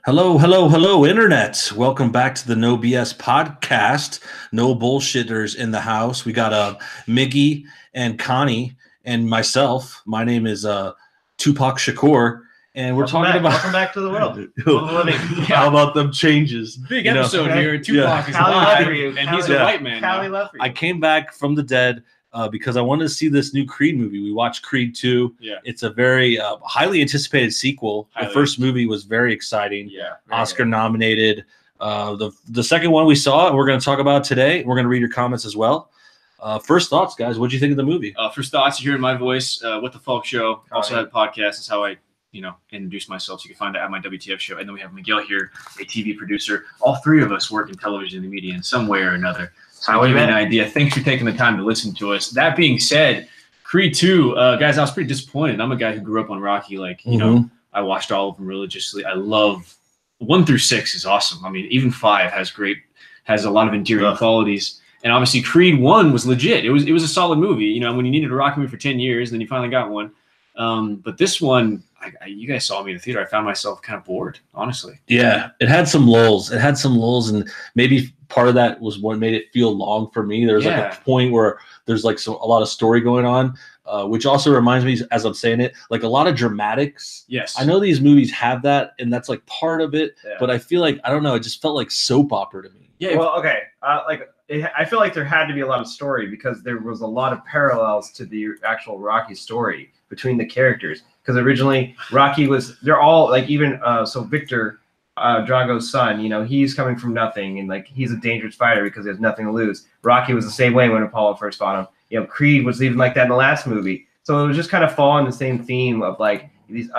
Hello, hello, hello, Internet. Welcome back to the NoBS podcast. No bullshitters in the house. We got Miggy and Connie and myself. My name is Tupac Shakur, and we're welcome back to the world. How about them changes? Big episode here. Tupac is alive, and he's a white man. I came back from the dead because I wanted to see this new Creed movie. We watched Creed 2. Yeah. It's a very highly anticipated sequel. The first movie was very exciting. Yeah. Oscar nominated. The second one we saw, and we're going to talk about today. We're going to read your comments as well. First thoughts, guys. What do you think of the movie? First thoughts, you're hearing my voice. What the Folk Show. Also had a podcast. That's how I introduce myself. So you can find it at my WTF show. And then we have Miguel here, a TV producer. All three of us work in television and media in some way or another. So I'll give you an idea. Thanks for taking the time to listen to us. That being said, Creed 2, guys, I was pretty disappointed. I'm a guy who grew up on Rocky. I watched all of them religiously. I love 1 through 6 is awesome. I mean, even 5 has a lot of endearing qualities. And obviously Creed 1 was legit. It was a solid movie. When you needed a Rocky movie for 10 years, and then you finally got one. But this one, you guys saw me in the theater. I found myself kind of bored, honestly. Yeah, it had some lulls. And maybe part of that was what made it feel long for me. There's like a point where there's like a lot of story going on, which also reminds me, as I'm saying it, like a lot of dramatics. Yes, I know these movies have that, and that's like part of it. Yeah. But I feel like, I don't know, it just felt like soap opera to me. Yeah. Well, okay. I feel like there had to be a lot of story because there was a lot of parallels to the actual Rocky story between the characters. Because originally Rocky they're all like, even so Victor, Drago's son, he's coming from nothing, and like he's a dangerous fighter because he has nothing to lose. Rocky was the same way when Apollo first fought him. Creed was even like that in the last movie. So it was just kind of following the same theme of like these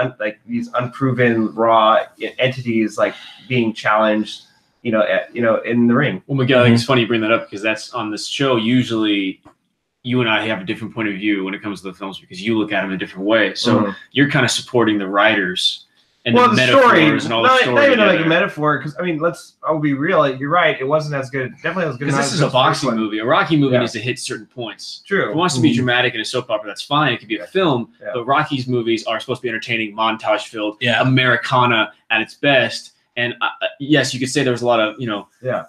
unproven raw entities like being challenged, in the ring. Well, Miguel, I think it's funny you bring that up because that's on this show. Usually, you and I have a different point of view when it comes to the films because you look at them in a different way. So you're kind of supporting the writers and the metaphors and all the story. Not even like a metaphor, because I mean, I'll be real. You're right. It wasn't as good. Definitely as good. Because this is a boxing movie. A Rocky movie needs to hit certain points. True. If it wants to be dramatic and a soap opera, that's fine. It could be a film. Yeah. But Rocky's movies are supposed to be entertaining, montage-filled, Americana at its best. And yes, you could say there was a lot of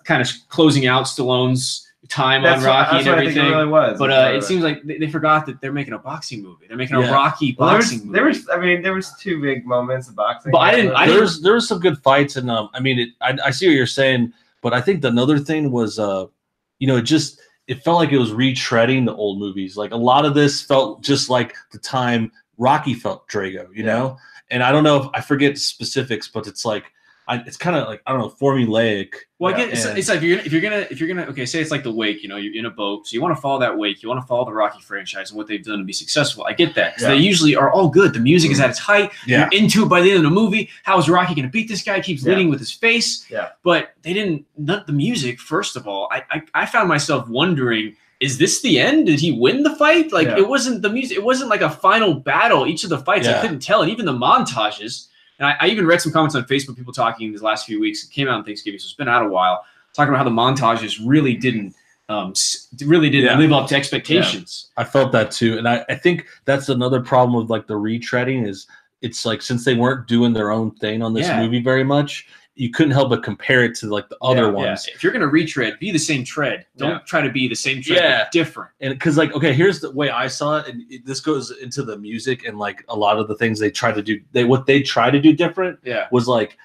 kind of closing out Stallone's time on Rocky and everything. I think it really was. But it seems like they forgot that they're making a boxing movie. They're making a Rocky boxing movie. There was 2 big moments of boxing. But there was some good fights, and I see what you're saying, but I think another thing was it felt like it was retreading the old movies. Like a lot of this felt just like the time Rocky felt Drago, know? And I don't know if I forget specifics, but it's like it's kind of like, I don't know, formulaic. Well, I guess it's like if you're gonna okay, say it's like the wake, you're in a boat, so you want to follow that wake, you want to follow the Rocky franchise and what they've done to be successful. I get that because they usually are all good. The music is at its height. You're into it by the end of the movie. How is Rocky going to beat this guy? Keeps leading with his face. Yeah. But they didn't. Not the music. First of all, I found myself wondering, is this the end? Did he win the fight? Like it wasn't the music. It wasn't like a final battle. Each of the fights, I couldn't tell, and even the montages. And I even read some comments on Facebook, people talking these last few weeks. It came out on Thanksgiving, so it's been out a while, talking about how the montages really didn't live up to expectations. Yeah. I felt that too, and I think that's another problem with like the retreading is it's like since they weren't doing their own thing on this movie very much, you couldn't help but compare it to like the other ones. If you're gonna retread, be the same tread. Don't try to be the same tread, but different. And because like, okay, here's the way I saw it, and this goes into the music and like a lot of the things they try to do. What they try to do different was like,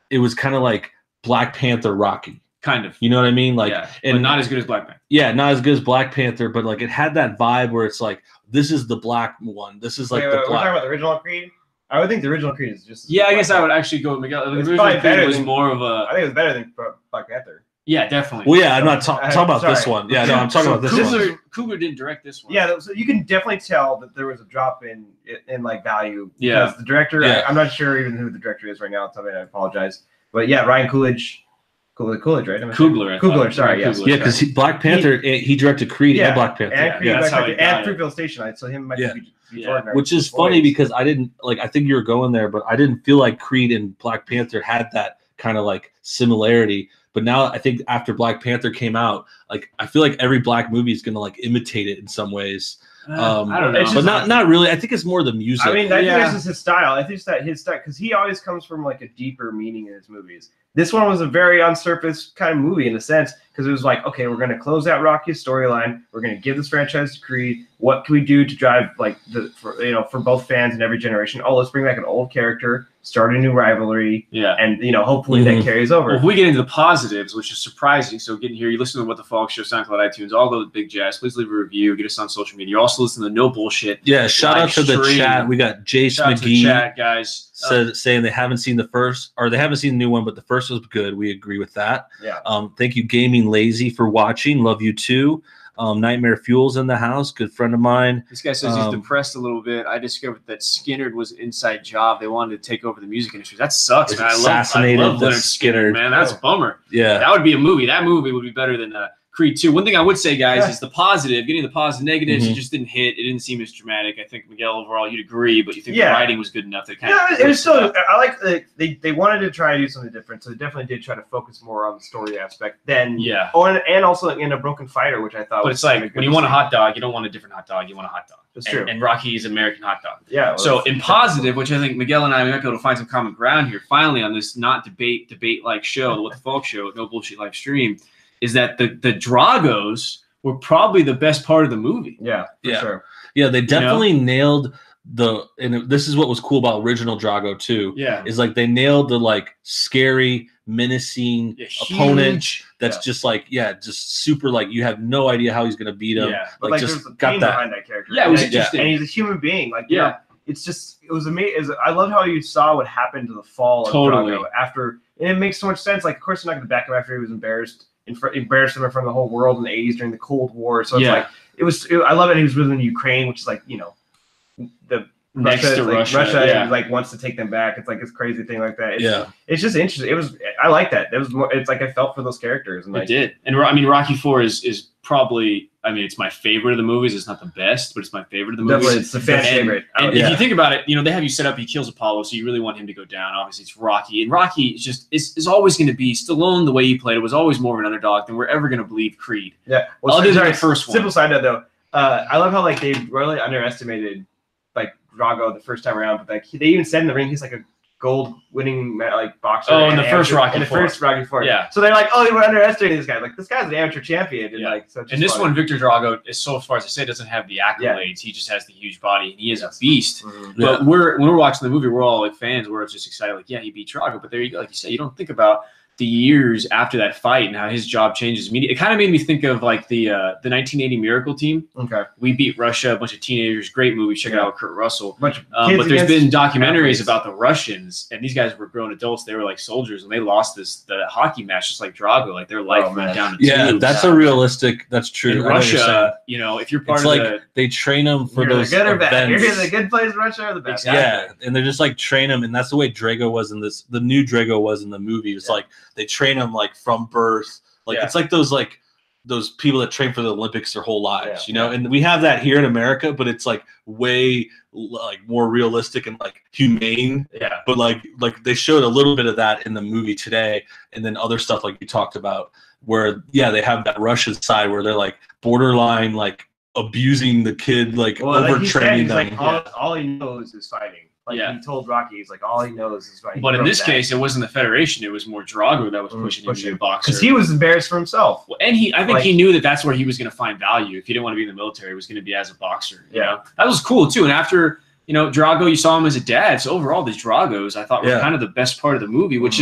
it was kind of like Black Panther Rocky. Kind of. You know what I mean? Like, but not as good as Black Panther. Yeah, not as good as Black Panther, but like it had that vibe where it's like, this is the black one. This is like the black. We're talking about the original Creed? I would think the original Creed is just. Yeah, I guess I would actually go with Miguel. The original Creed was more of a. I think it was better than Black Panther. Yeah, definitely. Well, yeah, I'm not talking about this one. Yeah, no, I'm talking about this one. Coogler didn't direct this one. Yeah, so you can definitely tell that there was a drop in like value. Yeah. Because the director, I'm not sure even who the director is right now. Tell me, I apologize. But yeah, Ryan Coolidge, right? Coogler, sorry, yes. Yeah, because Black Panther, he directed Creed and Black Panther. And Creed, and Fruitvale Station. So him might be. Which is funny because I didn't like. I think you were going there, but I didn't feel like Creed and Black Panther had that kind of like similarity. But now I think after Black Panther came out, like I feel like every black movie is gonna like imitate it in some ways. I don't know. It's but just- not really. I think it's more the music. I mean, I think Yeah. this is his style. I think it's that his style because he always comes from like a deeper meaning in his movies. This one was a very on surface kind of movie in a sense because it was like, okay, we're going to close out Rocky's storyline. We're going to give this franchise to Creed. What can we do to drive like for both fans and every generation? Oh, let's bring back an old character, start a new rivalry, and hopefully that carries over. Well, if we get into the positives, which is surprising, so getting here, you listen to What the Folk Show, SoundCloud, iTunes, all those big jazz. Please leave a review. Get us on social media. You also listen to No Bullshit. Yeah, shout out to the stream. chat. We got Jace Shout out to the McGee chat, guys. saying they haven't seen the first, or they haven't seen the new one, but the first was good. We agree with that. Yeah. Thank you, Gaming Lazy, for watching. Love you too. Nightmare Fuel's in the house. Good friend of mine. This guy says he's depressed a little bit. I discovered that Skinner was an inside job. They wanted to take over the music industry. That sucks, They man. I assassinated love the Leonard Skinner, Skinner. man. That's a bummer. Yeah. That would be a movie. That movie would be better than Creed 2. One thing I would say, guys, is the positive. Getting the positive negatives, it just didn't hit. It didn't seem as dramatic. I think, Miguel, overall, you'd agree, but you think the writing was good enough that kind of... it was still... I like they wanted to try to do something different, so they definitely did try to focus more on the story aspect than... Yeah. Oh, and also in A Broken Fighter, which I thought But was... it's like, when you want a hot dog, you don't want a different hot dog. You want a hot dog. That's true. And Rocky is American hot dog. Yeah. Well, So in positive, which I think Miguel and I might be able to find some common ground here, finally on this not debate-like show, the What the Folk Show, No Bullshit live stream, is that the Dragos were probably the best part of the movie. Yeah, for sure. Yeah, they definitely nailed and this is what was cool about original Drago too. Yeah. Is like they nailed the like scary, menacing opponent that's just like, just super like you have no idea how he's gonna beat him. Yeah, but like there's just a got pain that. behind that character. Yeah, it was interesting. And he's a human being. Like, it's just, it was amazing. I love how you saw what happened to the fall of Drago after, and it makes so much sense. Like, of course, you're not going to back him after he was embarrassed him in front of the whole world in the 80s during the Cold War. So it's like, I love it. He was within Ukraine, which is like, the next to Russia, like wants to take them back. It's like this crazy thing like that. It's just interesting. I like that. It was more. It's like I felt for those characters. And like, it did. And I mean, Rocky IV is probably. I mean, it's my favorite of the movies. It's not the best, but it's my favorite of the movies. Definitely, it's the fan favorite. And if you think about it, they have you set up. He kills Apollo, so you really want him to go down. Obviously, it's Rocky, and Rocky is always going to be Stallone. The way he played it was always more of an underdog than we're ever going to believe Creed. Yeah. Well, other than the first one. Simple side note though, I love how like they really underestimated like Drago the first time around, but like they even said in the ring he's like a gold-winning like boxer. Oh, in the first Rocky. In the first Rocky IV. Yeah. So they're like, oh, they were underestimating this guy. Like this guy's an amateur champion, and like so. And this one, Victor Drago, is so far as I say, doesn't have the accolades. He just has the huge body, and he is a beast. But when we're watching the movie, we're all like fans. We're just excited, like, yeah, he beat Drago. But there you go, like you said, you don't think about the years after that fight and how his job changes immediately. It kind of made me think of like the 1980 Miracle Team. Okay. We beat Russia, a bunch of teenagers. Great movie. Check it out with Kurt Russell. But there's been documentaries about the Russians, and these guys were grown adults. They were like soldiers, and they lost the hockey match just like Drago. Like their life went down to tubes. That's a realistic. That's true. In Russia, if you're part of they train them for those good or bad. events. You're the good plays in Russia or the bad. Exactly. Yeah, and they're just like train them, and that's the way Drago was in this. The new Drago was in the movie. It's like they train them like from birth. Like it's like those people that train for the Olympics their whole lives, and we have that here in America, but it's like way like more realistic and like humane. Yeah. But like they showed a little bit of that in the movie today, and then other stuff like you talked about where they have that Russian side where they're like borderline like abusing the kid, like overtraining them. Like, all he knows is fighting. Like he told Rocky, he's like, all he knows is fighting. But in this case, it wasn't the Federation; it was more Drago that was pushing him to be a boxer. Because he was embarrassed for himself. Well, and I think he knew that that's where he was going to find value. If he didn't want to be in the military, he was going to be as a boxer. You know? That was cool too. And after Drago, you saw him as a dad. So overall, these Dragos, I thought, were kind of the best part of the movie, which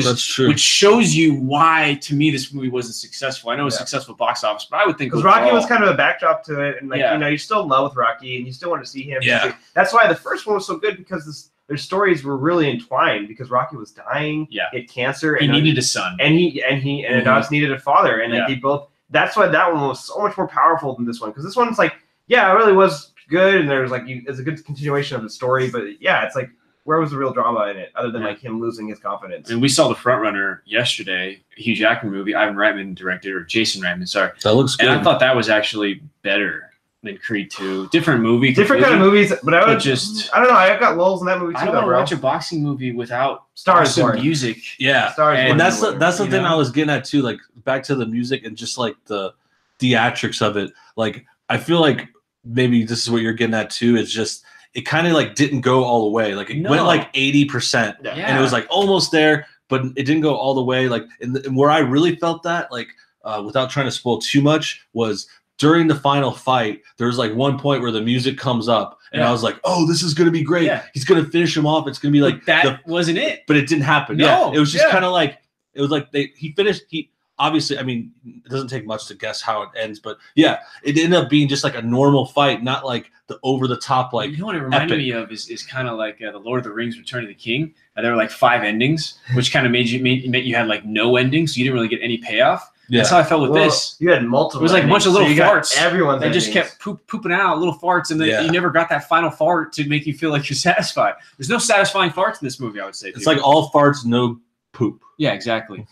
shows you why, to me, this movie wasn't successful. I know it's successful box office, but I would think because Rocky was kind of a backdrop to it, and you're still in love with Rocky, and you still want to see him. Yeah. That's why the first one was so good because their stories were really entwined because Rocky was dying. Yeah. He had cancer. He needed a son, and Adonis needed a father, and like they both. That's why that one was so much more powerful than this one because this one's like, it really was good, and there's like it's a good continuation of the story, but it's like where was the real drama in it other than like him losing his confidence? And we saw The Front Runner yesterday, a Hugh Jackman movie, Ivan Reitman directed, or Jason Reitman, sorry. That looks good. And I thought that was actually better than Creed 2. Different movie. Different kind of movies, but I would just I don't know, I got lulls in that movie too. I don't want to watch a boxing movie without stars awesome music. Yeah. Stars and that's the thing I was getting at too, like back to the music and just like the theatrics of it. Like I feel like maybe this is what you're getting at too. It's just it kind of like didn't go all the way. Like it went like 80%, and it was like almost there, but it didn't go all the way. Like and where I really felt that, like without trying to spoil too much, was during the final fight. There was like one point where the music comes up, and I was like, "Oh, this is gonna be great. He's gonna finish him off. It's gonna be like that." Wasn't it? But it didn't happen. No. Yeah, it was just kind of like it was like he finished. He obviously, I mean, it doesn't take much to guess how it ends, but yeah, it ended up being just like a normal fight, not like the over the top like. You know what it reminded me of is kind of like the Lord of the Rings: Return of the King. There were like 5 endings, which kind of made you had like no ending, so you didn't really get any payoff. Yeah. That's how I felt with this. You had multiple. It was like a bunch of little farts. Everyone they just kept pooping out little farts, and then you never got that final fart to make you feel like you're satisfied. There's no satisfying farts in this movie, I would say. It's like all farts, no poop. Yeah, exactly.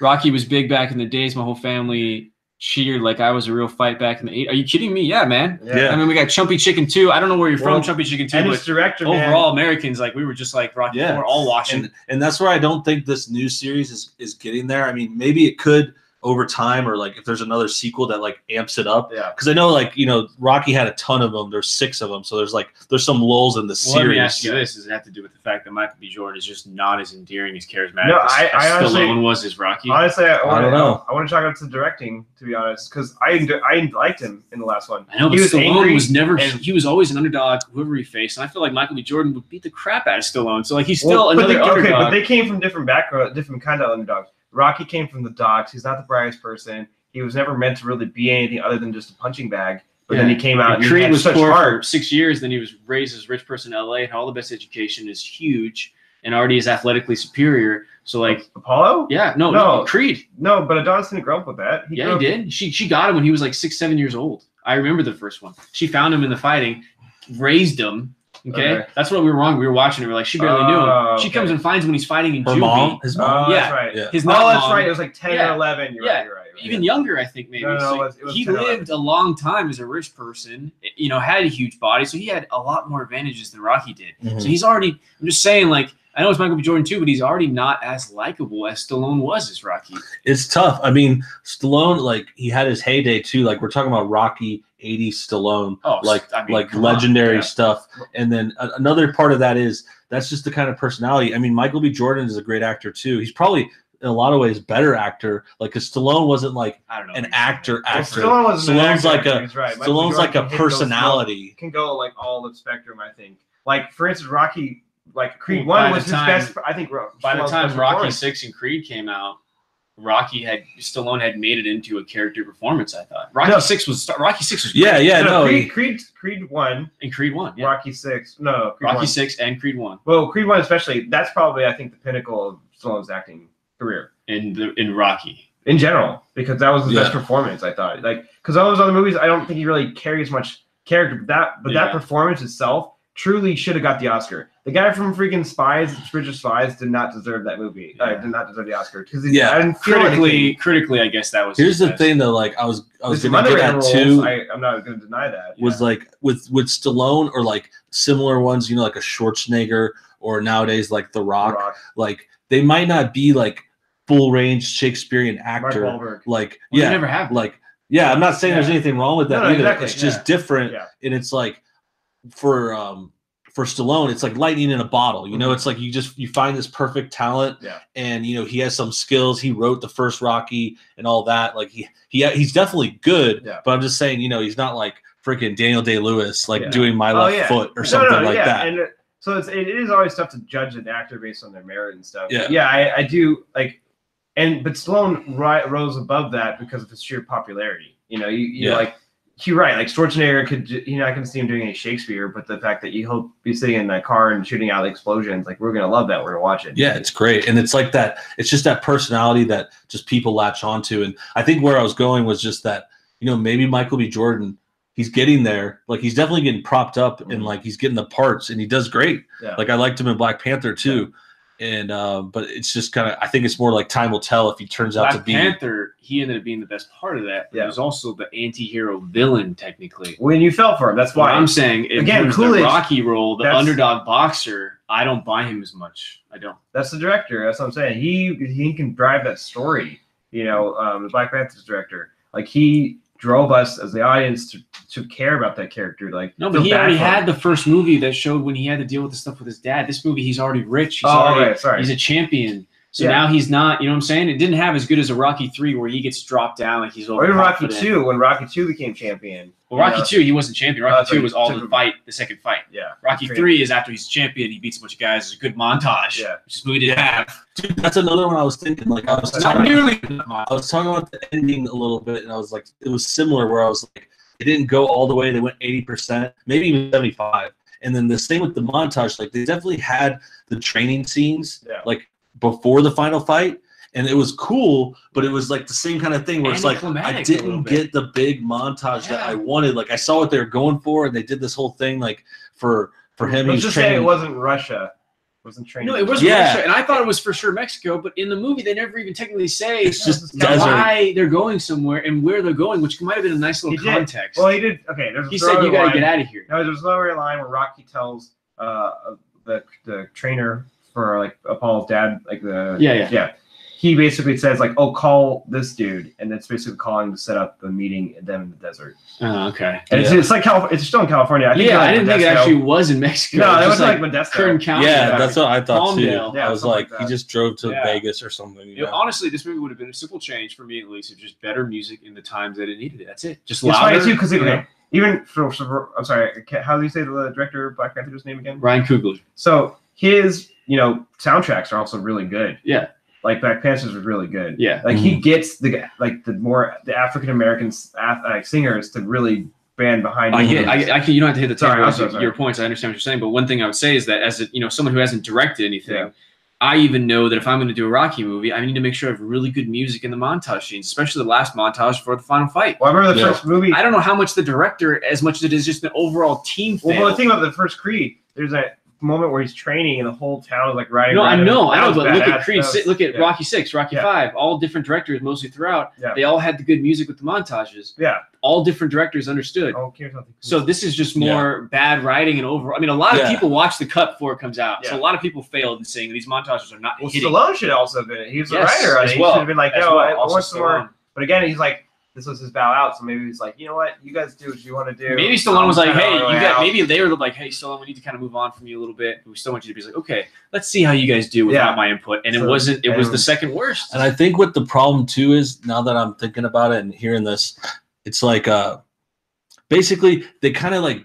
Rocky was big back in the days. My whole family cheered like I was a real fight back in the 80s. Are you kidding me? Yeah, man. Yeah. I mean, we got Chumpy Chicken 2. I don't know where you're from, Chumpy Chicken 2. And but its director, overall, Americans, like, we were just like Rocky. We're all watching. And that's where I don't think this new series is getting there. I mean, maybe it could over time, or like if there's another sequel that like amps it up. Yeah. Because I know, like, you know, Rocky had a ton of them. There's 6 of them, so there's some lulls in the series. Let me ask you this: does it have to do with the fact that Michael B. Jordan is just not as endearing, as charismatic as honestly, Stallone was as Rocky? Honestly, I don't know. I want to talk about the directing, to be honest, because I liked him in the last one. I know, but Stallone was never. He was always an underdog, whoever he faced, and I feel like Michael B. Jordan would beat the crap out of Stallone. So like he's still another underdog. Okay, but they came from different backgrounds, different kind of underdogs. Rocky came from the dogs. He's not the brightest person. He was never meant to really be anything other than just a punching bag. But then he came out and Creed was such poor heart. for 6 years. Then he was raised as a rich person in L.A. and all the best education, is huge and already is athletically superior. So like Apollo? Yeah, no, Creed. No, but Adonis didn't grow up with that. He did. She got him when he was like 6, 7 years old. I remember the first one. She found him in the fighting, raised him. Okay, that's what we were wrong. We were watching it. We were like, she barely knew him. She comes and finds him when he's fighting in juvie. His mom. That's right. Yeah. His mom. That's right. It was like 10 or 11. You're right. Even younger, I think, maybe. No, he lived a long time as a rich person, you know, had a huge body, so he had a lot more advantages than Rocky did. So he's already, I'm just saying, like, I know it's Michael B. Jordan too, but he's already not as likable as Stallone was as Rocky. It's tough. I mean, Stallone, like, he had his heyday too. Like, we're talking about Rocky 80s Stallone, legendary stuff. And then another part of that is that's just the kind of personality. I mean, Michael B. Jordan is a great actor too. He's probably in a lot of ways better actor. Like, because Stallone wasn't like an actor. Stallone's like a personality. Can go like all the spectrum, I think. Like, for instance, Rocky. Like Creed 1 was his best. I think by the time Rocky 6 and Creed came out, Stallone had made it into a character performance. I thought Rocky 6 was great. Creed 1 and Creed 1. Yeah. Rocky 6. Rocky 6 and Creed 1. Well, Creed 1 especially. That's probably, I think, the pinnacle of Stallone's acting career in Rocky in general, because that was his best performance. I thought, like, because all those other movies, I don't think he really carries much character. But that performance itself truly should have got the Oscar. The guy from freaking Bridge of Spies did not deserve that movie. Did not deserve the Oscar because I didn't feel critically, I guess that was. Here's the thing, though. Like, I was going to get at too. I'm not going to deny that. Was like with Stallone or like similar ones, you know, like a Schwarzenegger or nowadays like The Rock. Like, they might not be like full range Shakespearean actor. Like, you never have. Like, I'm not saying there's anything wrong with that either. Exactly, it's just different, and it's like for Stallone, it's like lightning in a bottle. You know, it's like you find this perfect talent, and you know he has some skills. He wrote the first Rocky and all that. Like he's definitely good, but I'm just saying, you know, he's not like freaking Daniel Day-Lewis, like doing My Left Foot or something like that. And so it is always tough to judge an actor based on their merit and stuff. I do like, but Stallone rose above that because of his sheer popularity. You know, you like. You're right. Like Schwarzenegger you're not going to see him doing any Shakespeare, but the fact that he'll be sitting in that car and shooting out explosions, like, we're going to love that. We're going to watch it. Yeah, it's great. And it's like that. It's just that personality that just people latch onto. And I think where I was going was just that, you know, maybe Michael B. Jordan, he's getting there. Like, he's definitely getting propped up and like he's getting the parts and he does great. Yeah. Like, I liked him in Black Panther too. Yeah. And but it's just kind of, I think it's more like time will tell if he turns out to be. Black Panther, he ended up being the best part of that. But he was also the anti-hero villain, technically. When you fell for him, that's why I'm saying, again, the Rocky role, the underdog boxer, I don't buy him as much. I don't. That's the director. That's what I'm saying. He can drive that story. You know, the Black Panther's director, like, he drove us as the audience to care about that character. Like no, but he already had the first movie that showed when he had to deal with the stuff with his dad. This movie, he's already rich. He's he's a champion. So now he's not, you know what I'm saying? It didn't have as good as a Rocky 3 where he gets dropped down like he's or even Rocky 2 when Rocky 2 became champion. Well, Rocky 2, he wasn't champion. Rocky 2 was all the second fight. Yeah. Rocky 3 is after he's champion, he beats a bunch of guys. It's a good montage. Yeah. Which this movie didn't have. Dude, that's another one I was thinking. Like I was talking about the ending a little bit, and I was like, it was similar where I was like, they didn't go all the way. They went 80%, maybe even 75%. And then the same with the montage. Like they definitely had the training scenes, like before the final fight, and it was cool, but it was like the same kind of thing where it's like I didn't get the big montage that I wanted. Like I saw what they were going for, and they did this whole thing like for him. Let's just say it wasn't Russia. It wasn't training. No, it wasn't Russia, and I thought it was for sure Mexico. But in the movie, they never even technically say it's just why they're going somewhere and where they're going, which might have been a nice little context. Well, he did. Okay, he said you got to get out of here. No, there's a throwaway line where Rocky tells the trainer for like Apollo's dad, like the he basically says like, oh, call this dude, and that's basically calling to set up the meeting and them in the desert. Oh, okay. And it's like it's still in California. I think I didn't think it actually was in Mexico. No, it was like Modesto. Kern County. Yeah, that's what I thought too. Yeah, I was like he just drove to Vegas or something. You know, honestly, this movie would have been a simple change for me at least. It's just better music in the times that it needed it. That's it. Just louder. It's funny too because even for I'm sorry, how do you say the director of Black Panther's name again? Ryan Coogler. So his soundtracks are also really good. Yeah. Like Black Panther's was really good. Yeah. Like he gets the African American singers to really band behind him. You don't have to hit the top your points. I understand what you're saying, but one thing I would say is that as someone who hasn't directed anything, I even know that if I'm going to do a Rocky movie, I need to make sure I have really good music in the montage scenes, especially the last montage for the final fight. Well, I remember the first movie. I don't know how much the director, as much as it is just an overall team thing. Well, the thing about the first Creed, there's that moment where he's training and the whole town is like riding. No, I know, but look at Creed, look at Rocky 6, Rocky 5, all different directors mostly throughout. Yeah. They all had the good music with the montages. Yeah. All different directors understood. Oh, okay, something. So this is just more bad writing and overall. I mean, a lot of people watch the cut before it comes out. Yeah. So a lot of people failed in saying these montages are not hitting. Stallone should also have been it. He was a writer on it. He should have been like, yo, I want some more. But again, he's like, this was his bow out, so maybe he's like, you know what, you guys do what you want to do. Maybe Stallone was like, hey, maybe they were like, hey, Stallone, we need to kind of move on from you a little bit. We still want you to be like, okay, let's see how you guys do without my input. And it was the second worst. And I think what the problem too is, now that I'm thinking about it and hearing this, it's like basically they kind of like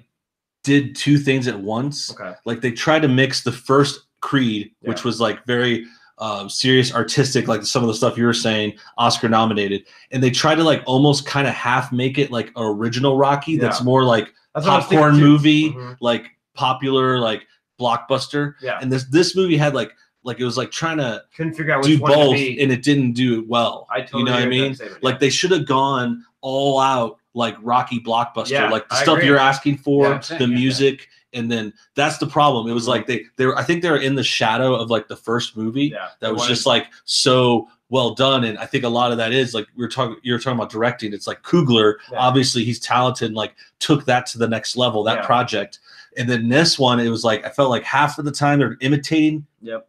did two things at once. Okay. Like they tried to mix the first Creed, which was like very serious, artistic, like some of the stuff you were saying, Oscar nominated, and they try to like almost kind of half make it like an original Rocky that's more like popcorn movie, like popular, like blockbuster. Yeah. And this movie had like it was like trying to couldn't figure out do which one both, to be. and it didn't do it well. I totally you know what I mean? Like they should have gone all out like Rocky blockbuster, like the stuff you're asking for, the music. And then that's the problem. It was like they were, I think they were in the shadow of like the first movie that was just like so well done. And I think a lot of that is like you're talking about directing. It's like Coogler, obviously he's talented and like took that to the next level, that project. And then this one, it was like I felt like half of the time they're imitating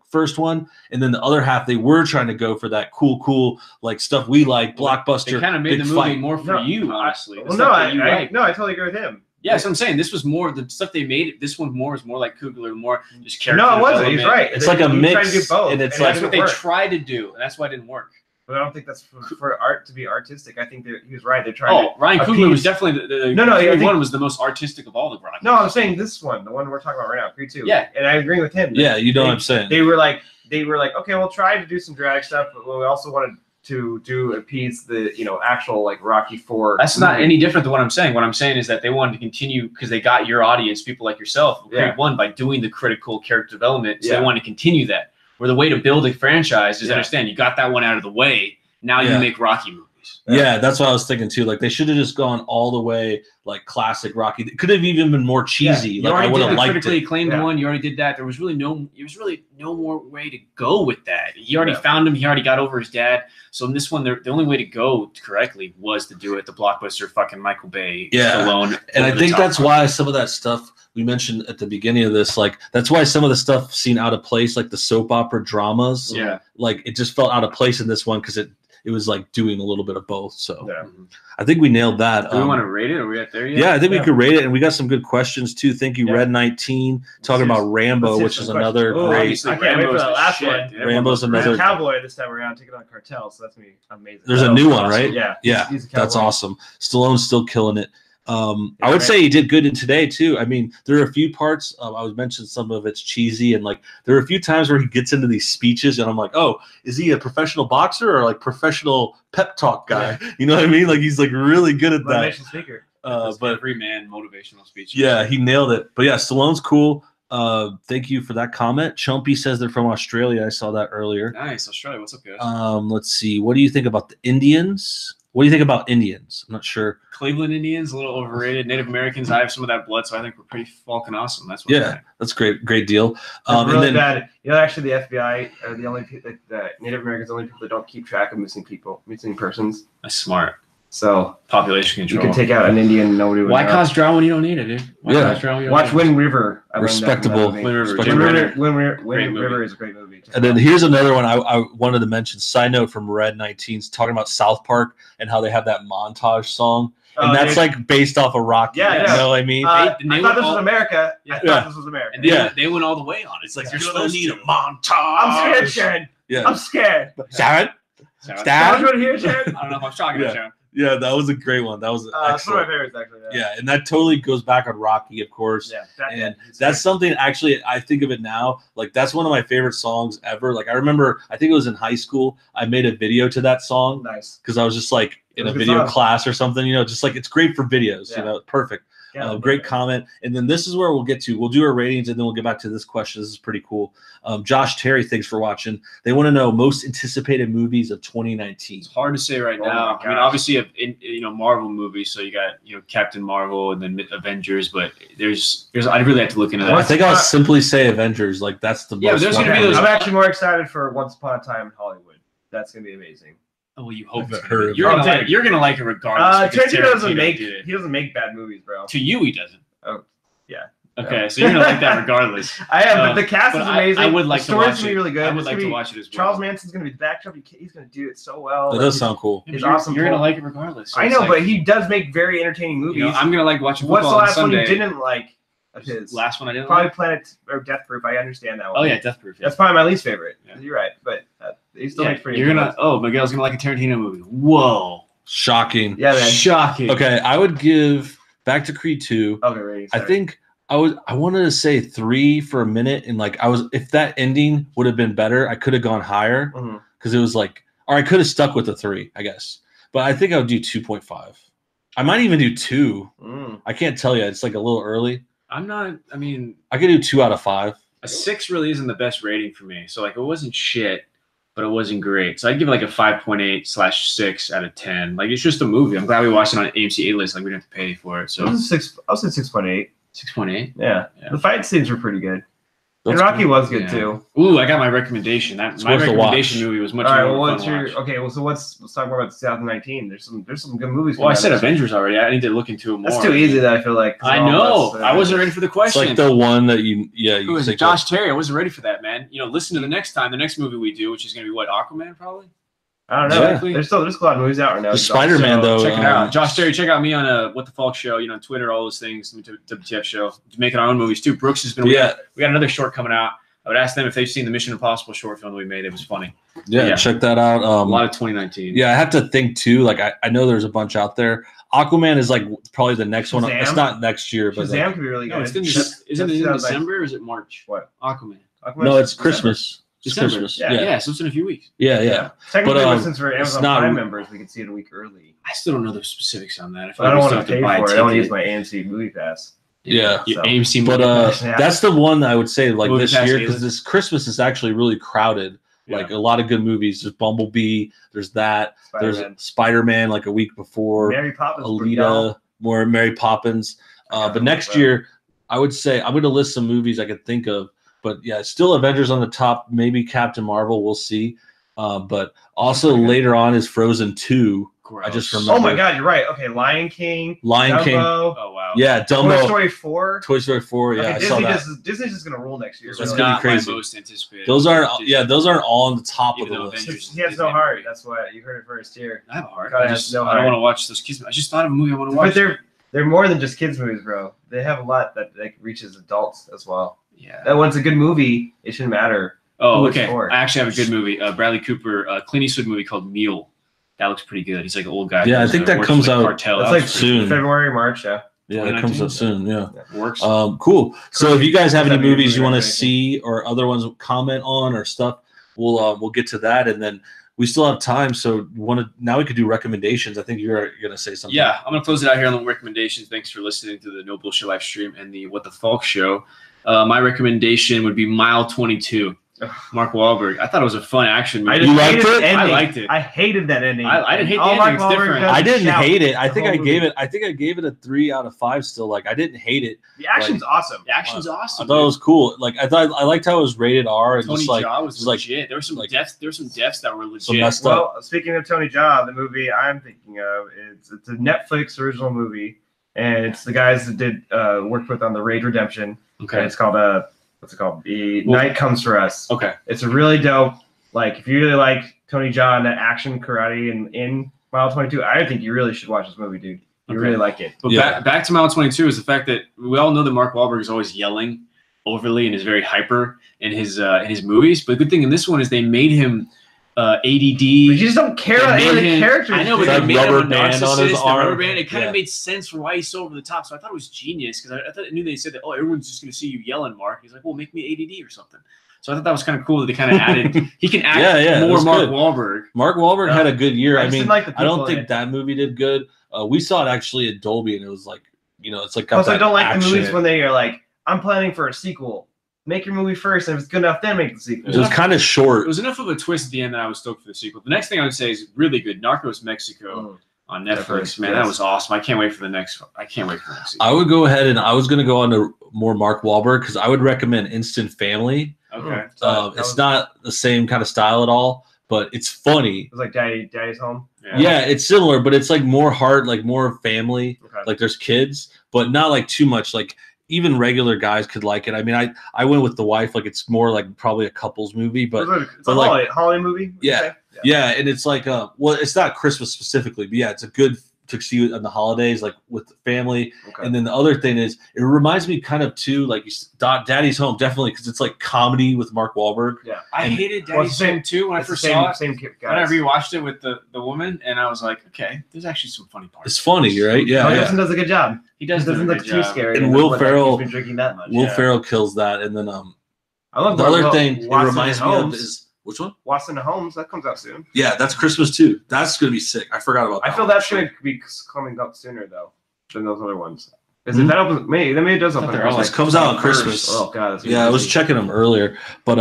first one, and then the other half they were trying to go for that cool like stuff we like, blockbuster. They kind of made the movie more for you, honestly. I totally agree with him. Yeah, so I'm saying this was more the stuff they made. This one more is more like Coogler, more just character. No, it wasn't. He's right. It's like a mix, and it's like that's what they tried to do, and that's why it didn't work. But I don't think that's for art to be artistic. I think he was right. They tried. Oh, Ryan Coogler was definitely the one was the most artistic of all the Rocky. No, I'm saying this one, the one we're talking about right now, Creed 2. Yeah, and I agree with him. Yeah, you know what I'm saying. They were like, okay, we'll try to do some dramatic stuff, but we also wanted to do a piece the actual like Rocky 4. That's not any different than what I'm saying. What I'm saying is that they wanted to continue because they got your audience, people like yourself, Creed 1 by doing the critical character development. So they want to continue that. Where the way to build a franchise is understand you got that one out of the way. Now you make Rocky movies. Yeah, that's what I was thinking too. Like they should have just gone all the way like classic Rocky. It could have even been more cheesy. You like I would have liked critically it. acclaimed one. You already did that. There was really no more way to go with that. He already found him. He already got over his dad. So in this one, the only way to go correctly was to do it the blockbuster fucking Michael Bay Stallone. And I think that's why some of that stuff we mentioned at the beginning of this, like that's why some of the stuff seemed out of place, like the soap opera dramas. Yeah, like it just felt out of place in this one because it was like doing a little bit of both. So I think we nailed that. Do we want to rate it? Are we at there yet? Yeah, I think we could rate it, and we got some good questions too. Thank you, Red 19, talking about Rambo, which is another great. I can't wait for that last one. Rambo's another cowboy this time around, taking on Cartel, so that's gonna be amazing. There's a new one, right? Yeah, that's awesome. Stallone's still killing it. I would say he did good in today too. I mean, there are a few parts. I was mentioning some of it's cheesy, and like there are a few times where he gets into these speeches, and I'm like, oh, is he a professional boxer or like professional pep talk guy? You know what I mean? Like he's like really good at that. Motivational speaker. But every man motivational speech. Yeah, he nailed it. But yeah, Stallone's cool. Thank you for that comment. Chumpy says they're from Australia. I saw that earlier. Nice, Australia. What's up, guys? Let's see. What do you think about the Indians? What do you think about Indians? I'm not sure. Cleveland Indians, a little overrated. Native Americans, I have some of that blood, so I think we're pretty fucking awesome. That's what that's great deal. Really bad. You know, actually, the FBI are the only people, the Native Americans, are the only people that don't keep track of missing persons. That's smart. So population control. You can take out an Indian, nobody would. Why cause drama when you don't need it, dude? Watch Wind River. Respectable. Wind River is a great movie. And then here's another one I wanted to mention. Side note from Red 19's talking about South Park and how they have that montage song. And that's like based off of Rocky. You know what I mean? I thought this was America. I thought this was America. And they went all the way on it. It's like you still need a montage. I'm scared, Sharon. I'm scared. Sharon? Sharon here, Sharon? I don't know if I'm talking to Sharon. Yeah, that was a great one. That was one of my favorites, actually. Yeah, and that totally goes back on Rocky, of course. Yeah, that's something. Actually, I think of it now. Like that's one of my favorite songs ever. Like I remember, I think it was in high school. I made a video to that song. Nice. Because I was just like in a video class or something. You know, just like it's great for videos. You know, perfect. Great comment. And then this is where we'll get to. We'll do our ratings, and then we'll get back to this question. This is pretty cool. Josh Terry, thanks for watching. They want to know most anticipated movies of 2019. It's hard to say right now. I mean, obviously, Marvel movies. So you got Captain Marvel and then Avengers, but there's I really have to look into that. I think I'll simply say Avengers. Like that's the most. There's gonna be those. I'm actually more excited for Once Upon a Time in Hollywood. That's gonna be amazing. Oh, well, you hope you're gonna like it regardless. He doesn't make bad movies, bro. To you, he doesn't. Oh, yeah. Okay, so you're gonna like that regardless. I am, but the cast is amazing. I would like the story's gonna be really good. I would like to watch it as well. Charles Manson's gonna be the backdrop. He's gonna do it so well. That does sound cool. He's awesome. You're gonna like it regardless. So I know, but he does make very entertaining movies. I'm gonna like watching football. What's the last one you didn't like? His last one I didn't probably Planet or Death Proof. I understand that one. Oh yeah, Death Proof. That's probably my least favorite. You're right, but he still makes pretty. Miguel's gonna like a Tarantino movie. Whoa, shocking. Yeah, man. Shocking. Okay, I would give Back to Creed 2. Okay, I think I wanted to say 3 for a minute, and like if that ending would have been better, I could have gone higher because it was like, or I could have stuck with the 3, I guess. But I think I would do 2.5. I might even do 2. I can't tell you. It's like a little early. I could do 2 out of 5. A 6 really isn't the best rating for me. So like it wasn't shit, but it wasn't great. So I'd give it like a 5.8/6 out of 10. Like it's just a movie. I'm glad we watched it on AMC A-list. Like we didn't have to pay for it. So I'll say 6.8. 6.8. Yeah. The fight scenes were pretty good. And Rocky was good too. Ooh, I got my recommendation. My recommendation movie was much more fun. Let's talk more about 2019. There's some good movies. Well, I said Avengers already. I need to look into it more. That's too easy. That I feel like. I know. I wasn't ready for the question. It's like the one that you say Josh Terry. I wasn't ready for that, man. Listen to the next movie we do, which is going to be what, Aquaman, probably. I don't know. Exactly. There's a lot of movies out right now. The Spider-Man, though. Check it out. Josh Terry, check out me on What the Falk Show, on Twitter, all those things. WTF Show. Making our own movies, too. Brooks has been. We got another short coming out. I would ask them if they've seen the Mission Impossible short film that we made. It was funny. Yeah, check that out. A lot of 2019. Yeah, I have to think, too. Like, I know there's a bunch out there. Aquaman is, like, probably the next one. It's not next year. But Shazam could be really good. Isn't it in December or is it March? What? Aquaman. No, it's Christmas. It's December. Christmas. Yeah, so it's in a few weeks. Yeah. Technically, since we're Amazon Prime members, we can see it a week early. I still don't know the specifics on that. I don't want to pay for it. I don't use my AMC Movie Pass. Yeah, AMC, but that's the one I would say like this year because this Christmas is actually really crowded. Like a lot of good movies. There's Bumblebee. There's that. There's Spider-Man like a week before. Mary Poppins. Alita. More Mary Poppins. But next year, I would say I'm going to list some movies I could think of. But yeah, still Avengers on the top. Maybe Captain Marvel. We'll see. But also later on is Frozen 2. Gross. I just remember. Oh my God, you're right. Okay, Lion King. Lion King. Oh wow. Yeah, Dumbo. Toy Story 4. Toy Story 4. Yeah, Okay, I saw that. Disney's just gonna rule next year. That's really. gonna be Not crazy. my most anticipated. Those aren't. Yeah, those aren't all on the top Even of the though list. Avengers He has no heart. That's what you heard it first here. I have a heart. God I has just no I don't heart. want to watch those kids. I just thought of a movie I want to watch. But they're more than just kids movies, bro. They have a lot that like reaches adults as well. Yeah. That one's a good movie. It shouldn't matter. Oh, Who it's okay. for. I actually have a good movie. Bradley Cooper, Clint Eastwood movie called Mule. That looks pretty good. He's like an old guy. Yeah, I think that works comes for the out- Cartel. That's That like looks pretty soon. February, March. Yeah. Yeah, that comes up soon. Yeah. Works. Cool. So if you guys have any That'd be a movies movie you want to recommendation. see or other ones comment on or stuff, we'll get to that, and then we still have time. So now we could do recommendations. I think you're gonna say something. Yeah, I'm gonna close it out here on the recommendations. Thanks for listening to the No Bullshit live stream and the What the Falk show. My recommendation would be Mile 22. Mark Wahlberg. I thought it was a fun action movie. You liked it? I liked it. I hated that ending. I didn't hate the All ending. Mark It's Wahlberg different. does I is didn't shout hate it. I the think whole I movie. gave it a 3 out of 5 still. Like I didn't hate it. The action's awesome. The action's awesome. I thought it was cool. Like I liked how it was rated R and Tony just like Jaa was just like legit. There were some deaths. There were some deaths that were some legit. messed up. Well, speaking of Tony Jaa, the movie I'm thinking of it's a Netflix original movie, and it's the guys that did worked with on the Raid Redemption. And Okay. it's called what's it called? The Night Comes for Us. Okay. It's a really dope. Like if you really like Tony Jaa and that action karate and in Mile 22, I think you really should watch this movie, dude. You Okay. really like it. But Yeah. back to Mile 22 is the fact that we all know that Mark Wahlberg is always yelling overly and is very hyper in his movies. But the good thing in this one is they made him ADD. But you just don't care about any of the characters. I know, but It's they like made him a rubber band on his narcissist, the arm. rubber band. It kind Yeah. of made sense for why he's so over the top. So I thought it was genius because I knew they said that, oh, everyone's just going to see you yelling, Mark. He's like, well, make me ADD or something. So I thought that was kind of cool that they kind of added. He can act Yeah, it more was Mark good. Wahlberg. Mark Wahlberg had a good year. I I just mean, didn't like the I don't people in think it. that movie did good. We saw it actually at Dolby, and it was like, it's like got Plus, I that don't like action the movies in it. when they are like, I'm planning for a sequel. Make your movie first, and if it's good enough, then make the sequel. It was kind of It short. was enough of a twist at the end that I was stoked for the sequel. The next thing I would say is really good. Narcos Mexico on Netflix. Netflix, Man, yes. that was awesome. I can't wait for the next. I can't wait for the next sequel. I would go ahead and I was going to go on to more Mark Wahlberg because I would recommend Instant Family. Okay. It's not the same kind of style at all, but it's funny. It was like Daddy's Home. Yeah, it's similar, but it's like more heart, like more family. Okay. Like there's kids, but not like too much. Like even regular guys could like it. I mean, I went with the wife. Like it's more like probably a couples movie, but It's a like- holiday movie. would you Yeah. say? yeah, and it's like well, it's not Christmas specifically, but yeah, it's a good to see on the holidays, like with the family. Okay. And then the other thing is, it reminds me kind of too, like Daddy's Home, definitely, because it's like comedy with Mark Wahlberg. Yeah. I And- hated Well, it's Daddy's the same- Home too when I It's the first saw it. same When I guys. rewatched it with the woman, and I was like, okay, there's actually some funny parts. It's funny, right? Yeah, Mel yeah. Gibson does a good job. He It does do a doesn't good look too job. scary. And It Will doesn't look like Ferrell- he's been drinking that much. Will Yeah. Ferrell kills that, and then I love the other Will- thing it Watson reminds and me of Holmes. is which one? Watson and Holmes. That comes out soon. Yeah, that's Christmas too. That's gonna be sick. I forgot about that. I feel one. that's going to be coming up sooner though than those other ones. Is Hmm? it that opens? Maybe it does I open. thought they're Christmas. all This comes out on Christmas. Oh god. that's gonna Yeah, be I was busy. checking them earlier, but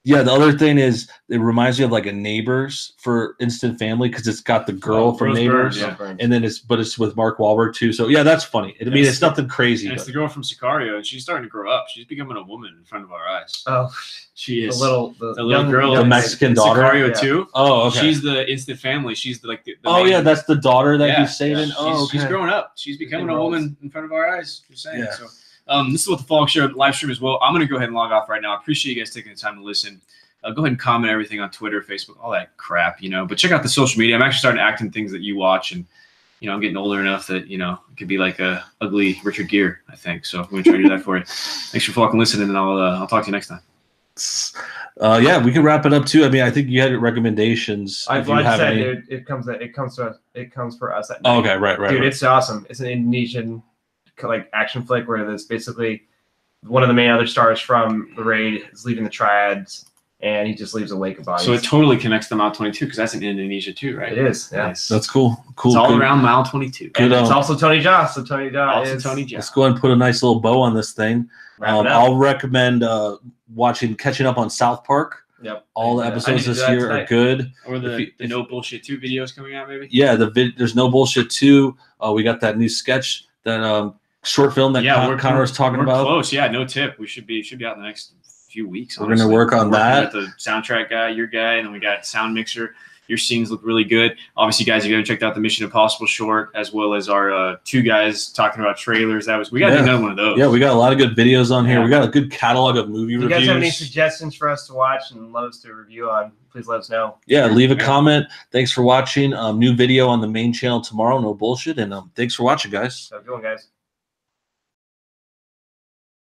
yeah, the other thing is it reminds me of like a Neighbors for Instant Family because it's got the girl from Rose Neighbors, Byrne, Yeah. and then it's with Mark Wahlberg too. So yeah, that's funny. I mean, Yes. it's nothing crazy. And it's But, the girl from Sicario, and she's starting to grow up. She's becoming a woman in front of our eyes. Oh, She the is little girl, The Mexican in daughter? Sicario Yeah. too. oh, okay. She's the Instant Family. She's the oh main- yeah, that's the daughter that Yeah, he's saving. Oh, okay. She's growing up. She's becoming a roles. woman in front of our eyes. Just saying. Yeah. So, this is what the Falk Show live stream as well. I'm gonna go ahead and log off right now. I appreciate you guys taking the time to listen. Go ahead and comment everything on Twitter, Facebook, all that crap, But check out the social media. I'm actually starting to act in things that you watch, and I'm getting older enough that it could be like a ugly Richard Gere, I think. So I'm gonna try to do that for you. Thanks for fucking listening, and I'll talk to you next time. Yeah, we can wrap it up too. I mean, I think you had recommendations. I've if you like I have said, any. dude, it comes for us at night. Oh, okay, right. Dude, right. it's awesome. It's an Indonesian like action flick where there's basically one of the main other stars from the raid is leaving the triads, and he just leaves a wake of bodies. So it totally connects to Mile 22 because that's in Indonesia too, right? It is, yeah. Nice. That's cool. Cool. It's all good. around Mile 22. Good, And it's um, also Tony Jaa. So Tony Jaa Also is Tony Jaa. Let's go ahead and put a nice little bow on this thing. wrap it up. I'll recommend catching up on South Park. Yep. All the I need episodes to do this that year are tonight. good. Or If the you- No Bullshit 2 videos coming out, maybe? Yeah, there's no bullshit too. We got that new sketch that short film that Connor was talking about. Close, yeah. No tip. We should be out in the next few weeks. We're gonna work on that. With the soundtrack guy, your guy, and then we got sound mixer. Your scenes look really good. Obviously, guys, if you haven't checked out the Mission Impossible short, as well as our 2 guys talking about trailers, we got to do another one of those. Yeah, we got a lot of good videos on here. We got a good catalog of movie reviews. If you guys have any suggestions for us to watch and love us to review on, please let us know. Yeah, leave a comment. Thanks for watching. New video on the main channel tomorrow. No bullshit. And thanks for watching, guys. Have a good one, guys.